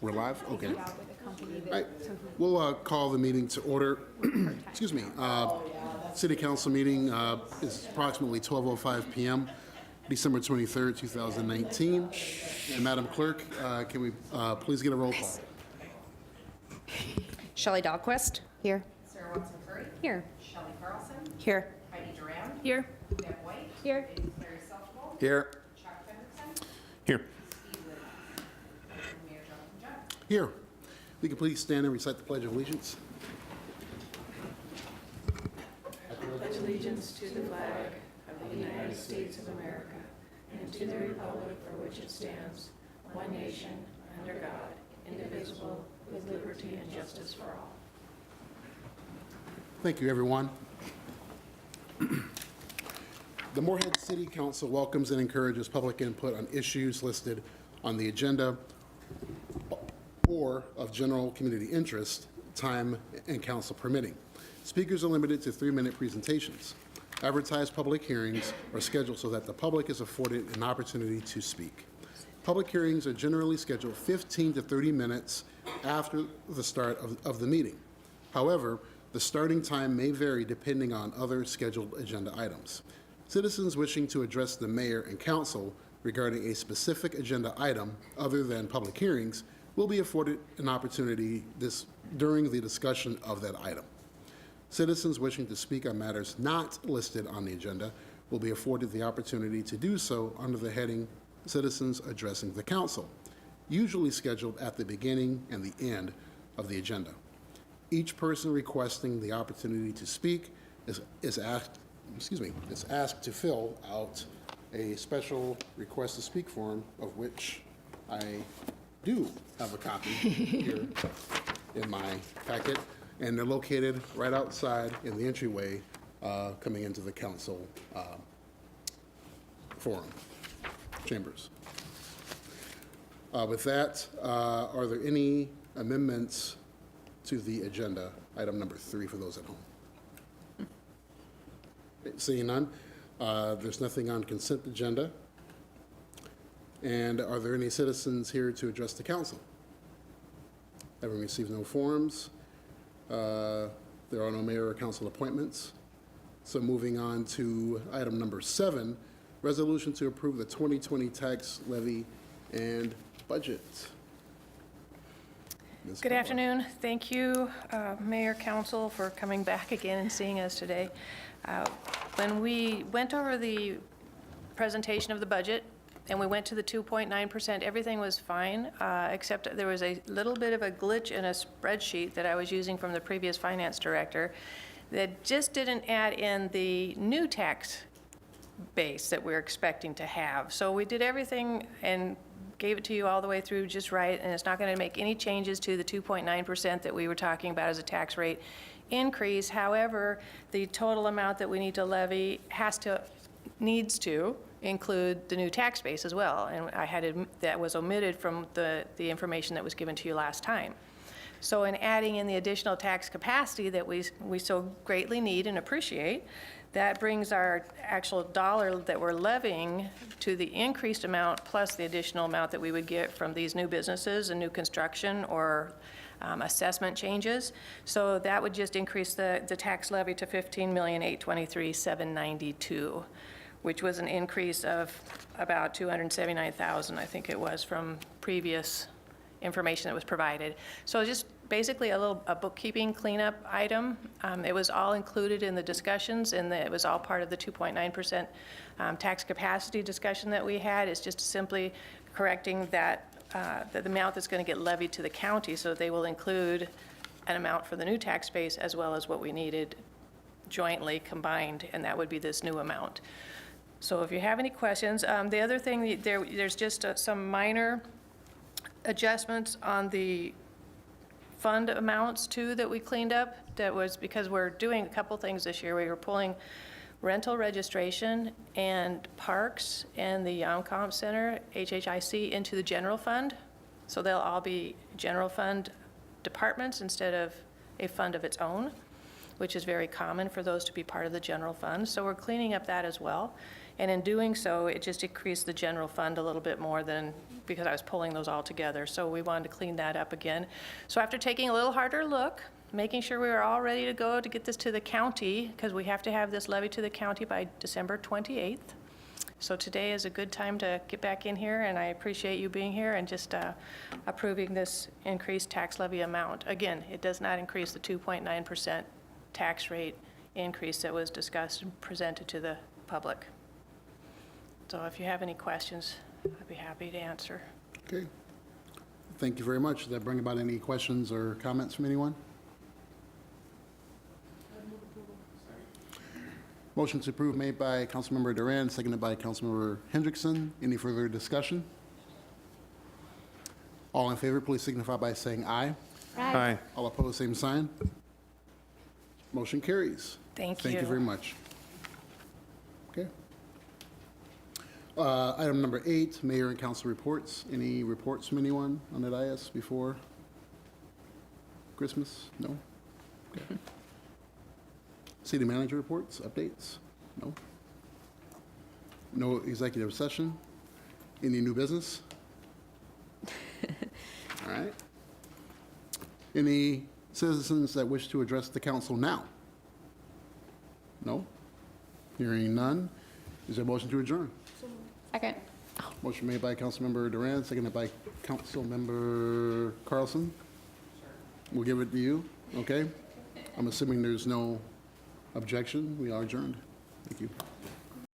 We're live? Okay. All right. We'll call the meeting to order. Excuse me. City Council meeting is approximately 12:05 p.m., December 23rd, 2019. And Madam Clerk, can we please get a roll call? Shelley Dahlquist. Here. Sarah Watson-Curry. Here. Shelley Carlson. Here. Heidi Duran. Here. Deb White. Here. Larry Selfable. Here. Chuck Fenderson. Here. Steve Wood. And Mayor Jonathan Judd. Here. We can please stand and recite the Pledge of Allegiance. Pledge allegiance to the flag of the United States of America and to the republic for which it stands, one nation, under God, indivisible, with liberty and justice for all. Thank you, everyone. The Moorhead City Council welcomes and encourages public input on issues listed on the agenda or of general community interest, time and council permitting. Speakers are limited to 3-minute presentations. Advertised public hearings are scheduled so that the public is afforded an opportunity to speak. Public hearings are generally scheduled 15 to 30 minutes after the start of the meeting. However, the starting time may vary depending on other scheduled agenda items. Citizens wishing to address the mayor and council regarding a specific agenda item other than public hearings will be afforded an opportunity during the discussion of that item. Citizens wishing to speak on matters not listed on the agenda will be afforded the opportunity to do so under the heading Citizens Addressing the Council, usually scheduled at the beginning and the end of the agenda. Each person requesting the opportunity to speak is asked to fill out a special request to speak form, of which I do have a copy here in my packet, and they're located right outside in the entryway coming into the council forum chambers. With that, are there any amendments to the agenda, item number 3 for those at home? Seeing none, there's nothing on consent agenda. And are there any citizens here to address the council? Having received no forms, there are no mayor or council appointments. So moving on to item number 7, resolution to approve the 2020 tax levy and budget. Ms. Good Carla. afternoon. Thank you, Mayor, Council, for coming back again and seeing us today. When we went over the presentation of the budget and we went to the 2.9%, everything was fine, except there was a little bit of a glitch in a spreadsheet that I was using from the previous finance director that just didn't add in the new tax base that we're expecting to have. So we did everything and gave it to you all the way through just right, and it's not going to make any changes to the 2.9% that we were talking about as a tax rate increase. However, the total amount that we need to levy needs to include the new tax base as well, and that was omitted from the information that was given to you last time. So in adding in the additional tax capacity that we so greatly need and appreciate, that brings our actual dollar that we're levying to the increased amount plus the additional amount that we would get from these new businesses and new construction or assessment changes. So that would just increase the tax levy to $15,823,792, which was an increase of about $279,000, I think it was, from previous information that was provided. So just basically a bookkeeping cleanup item. It was all included in the discussions, and it was all part of the 2.9% tax capacity discussion that we had. It's just simply correcting that the amount that's going to get levied to the county, so they will include an amount for the new tax base as well as what we needed jointly combined, and that would be this new amount. So if you have any questions, the other thing, there's just some minor adjustments on the fund amounts too that we cleaned up. That was because we're doing a couple things this year. We were pulling rental registration and parks and the Comp Center, HHIC, into the general fund. So they'll all be general fund departments instead of a fund of its own, which is very common for those to be part of the general fund. So we're cleaning up that as well. And in doing so, it just increased the general fund a little bit more than, because I was pulling those all together. So we wanted to clean that up again. So after taking a little harder look, making sure we were all ready to go to get this to the county, because we have to have this levy to the county by December 28th. So today is a good time to get back in here, and I appreciate you being here and just approving this increased tax levy amount. Again, it does not increase the 2.9% tax rate increase that was discussed and presented to the public. So if you have any questions, I'd be happy to answer. Okay. Thank you very much. Does that bring about any questions or comments from anyone? Motion to approve made by Councilmember Duran, seconded by Councilmember Hendrickson. Any further discussion? All in favor, please signify by saying aye. Aye. All opposed, same sign. Motion carries. Thank you. Thank you very much. Okay. Item number 8, Mayor and Council reports. Any reports from anyone on that dais before Christmas? No? Okay. City manager reports, updates? No? No executive session? Any new business? All right. Any citizens that wish to address the council now? No? Hearing none. Is there a motion to adjourn? Second. Motion made by Councilmember Duran, seconded by Councilmember Carlson. We'll give it to you, okay? I'm assuming there's no objection. We are adjourned. Thank you.